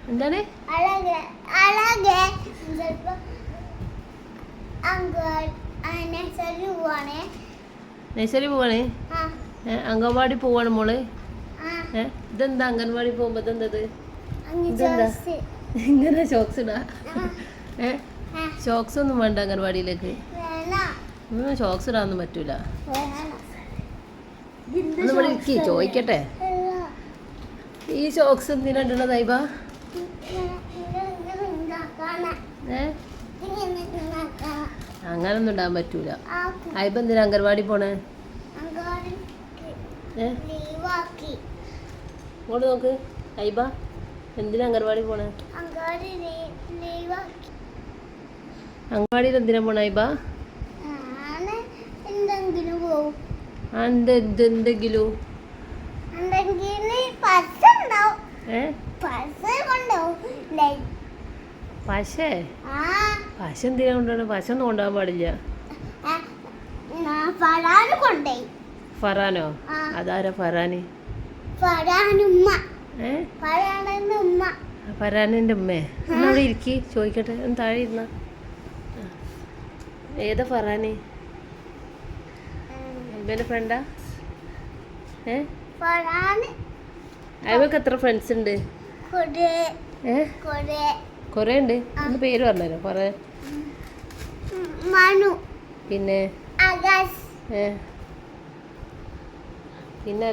എന്താണ് നഴ്സറി പോവാണ് അംഗൻവാടി പോവാണ് മോള് ഇതെന്താ അംഗൻവാടി പോകുമ്പോ ഇതെന്തത് ഇതെന്താ ഇങ്ങനെ ഷോക്സ് ഇടാ ഷോക്സ് ഒന്നും വേണ്ട അംഗൻവാടിയിലേക്ക് ഷോക്സ് ഇടാനൊന്നും പറ്റൂല ഒന്നിവിടെ ഇരിക്കി ചോദിക്കട്ടെ ഈ ഷോക്സ് എന്തിനാ ഇടണത് ഐബ അങ്ങനൊന്നും ഇടാൻ പറ്റൂല ഐബ എന്തിനാ അംഗൻവാടി പോണേ ഇങ്ങോട്ട് നോക്ക് ഐബ എന്തിനാ അംഗൻവാടി പോണേ അംഗൻവാടിയിൽ എന്തിനാ പോണ ഐബ എന്തെങ്കിലും പശ എന്തിനാ കൊണ്ടുപോണ പശ ഒന്നും കൊണ്ടുപോകാൻ പാടില്ല ഫറാനോ അതാരാ ഫറാന് ഫറാനിന്റെ ഉമ്മേ എന്നോട് ഇരിക്കി ചോദിക്കട്ടെ ഒന്ന് താഴെ ഇരുന്ന ഏതാ ഫറാന് എന്റെ ഫ്രണ്ടാ അയവക്ക് എത്ര ഫ്രണ്ട്സ് ഉണ്ട് കൊറേ ഉണ്ട് ഒന്ന് പേര് പറഞ്ഞല്ലോ കൊറേ പിന്നെ പിന്നെ